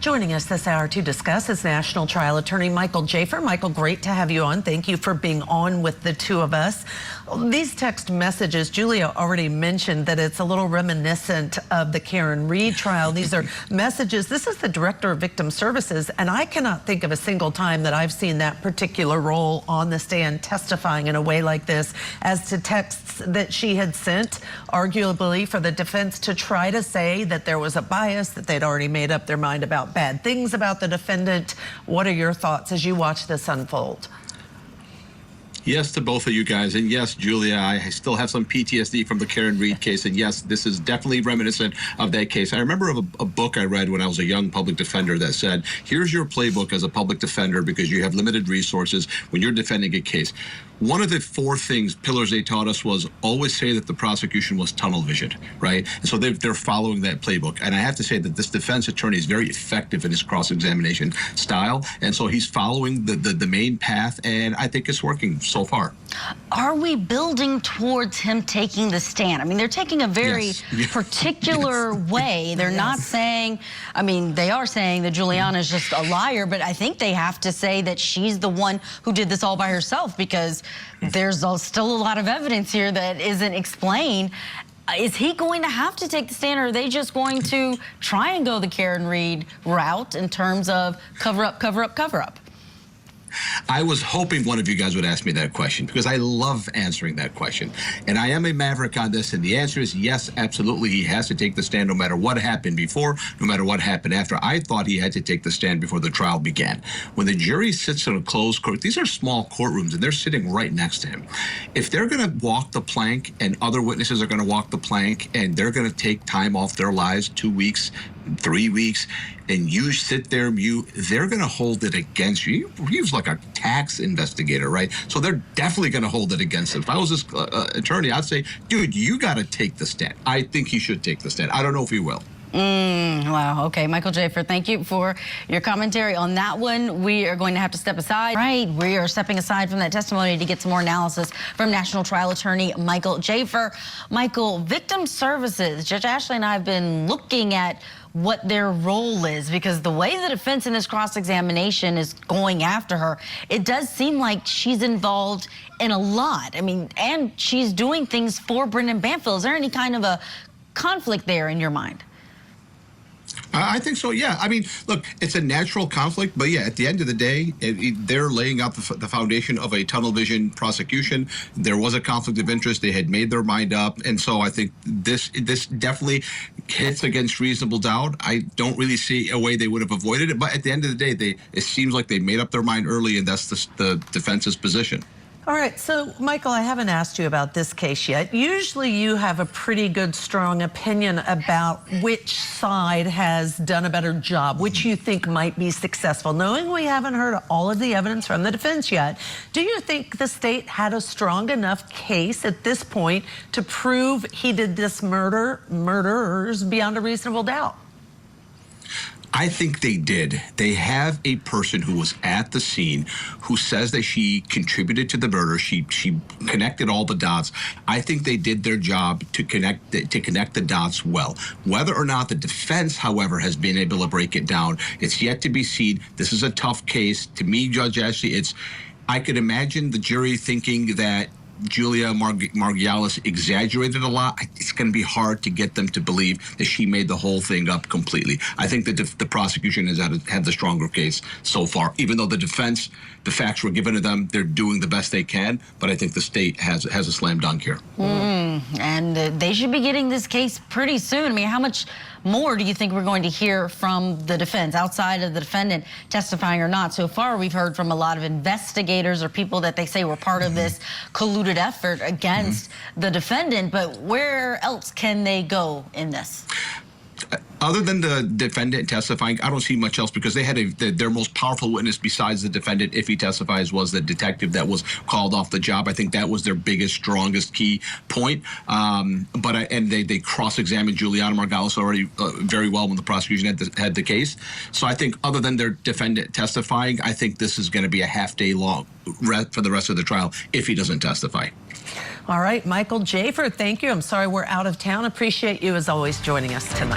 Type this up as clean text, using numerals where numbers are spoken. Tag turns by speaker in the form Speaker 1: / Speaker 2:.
Speaker 1: Joining us this hour to discuss is National Trial Attorney Michael Jaafar. Michael, great to have you on. Thank you for being on with the two of us. These text messages, Julia already mentioned that it's a little reminiscent of the Karen Reed trial. These are messages. This is the Director of Victim Services, and I cannot think of a single time that I've seen that particular role on the stand testifying in a way like this as to texts that she had sent, arguably for the defense to try to say that there was a bias, that they'd already made up their mind about bad things about the defendant. What are your thoughts as you watch this unfold?
Speaker 2: Yes to both of you guys, and yes, Julia, I still have some PTSD from the Karen Reed case, and yes, this is definitely reminiscent of that case. I remember of a book I read when I was a young public defender that said, here's your playbook as a public defender because you have limited resources when you're defending a case. One of the four pillars they taught us was always say that the prosecution was tunnel visioned, right? And so they're following that playbook. And I have to say that this defense attorney is very effective in his cross-examination style. And so he's following the main path, and I think it's working so far.
Speaker 3: Are we building towards him taking the stand? I mean, they're taking a very particular way. They're not saying, I mean, they are saying that Juliana is just a liar, but I think they have to say that she's the one who did this all by herself because there's still a lot of evidence here that isn't explained. Is he going to have to take the stand, or are they just going to try and go the Karen Reed route in terms of cover up, cover up, cover up?
Speaker 2: I was hoping one of you guys would ask me that question because I love answering that question. And I am a maverick on this, and the answer is yes, absolutely. He has to take the stand no matter what happened before, no matter what happened after. I thought he had to take the stand before the trial began. When the jury sits in a closed court, these are small courtrooms, and they're sitting right next to him. If they're going to walk the plank and other witnesses are going to walk the plank and they're going to take time off their lives, 2 weeks, 3 weeks, and you sit there mute, they're going to hold it against you. He was like a tax investigator, right? So they're definitely going to hold it against him. If I was this attorney, I'd say, dude, you got to take the stand. I think he should take the stand. I don't know if he will.
Speaker 3: Wow. Okay, Michael Jaafar, thank you for your commentary on that one. We are going to have to step aside. Right, we are stepping aside from that testimony to get some more analysis from National Trial Attorney Michael Jaafar. Michael, Victim Services, Judge Ashley and I have been looking at what their role is, because the way the defense in this cross-examination is going after her, it does seem like she's involved in a lot. I mean, and she's doing things for Brendan Banfield. Is there any kind of a conflict there in your mind?
Speaker 2: I think so, yeah. I mean, look, it's a natural conflict, but yeah, at the end of the day, they're laying out the foundation of a tunnel vision prosecution. There was a conflict of interest. They had made their mind up. And so I think this definitely hits against reasonable doubt. I don't really see a way they would have avoided it. But at the end of the day, it seems like they made up their mind early, and that's the defense's position.
Speaker 1: All right, so Michael, I haven't asked you about this case yet. Usually you have a pretty good, strong opinion about which side has done a better job, which you think might be successful. Knowing we haven't heard all of the evidence from the defense yet, do you think the state had a strong enough case at this point to prove he did this murderers beyond a reasonable doubt?
Speaker 2: I think they did. They have a person who was at the scene who says that she contributed to the murder. She connected all the dots. I think they did their job to connect the dots well. Whether or not the defense, however, has been able to break it down, it's yet to be seen. This is a tough case. To me, Judge Ashley, I could imagine the jury thinking that Julia Margulies exaggerated a lot. It's going to be hard to get them to believe that she made the whole thing up completely. I think that the prosecution has had the stronger case so far. Even though the defense, the facts were given to them, they're doing the best they can. But I think the state has a slam dunk here.
Speaker 3: And they should be getting this case pretty soon. I mean, how much more do you think we're going to hear from the defense outside of the defendant testifying or not? So far, we've heard from a lot of investigators or people that they say were part of this colluded effort against the defendant. But where else can they go in this?
Speaker 2: Other than the defendant testifying, I don't see much else because they had their most powerful witness besides the defendant, if he testifies, was the detective that was called off the job. I think that was their biggest, strongest key point. And they cross-examined Juliana Margulies already very well when the prosecution had the case. So I think other than their defendant testifying, I think this is going to be a half-day long for the rest of the trial if he doesn't testify.
Speaker 1: All right, Michael Jaafar, thank you. I'm sorry we're out of town. Appreciate you, as always, joining us tonight.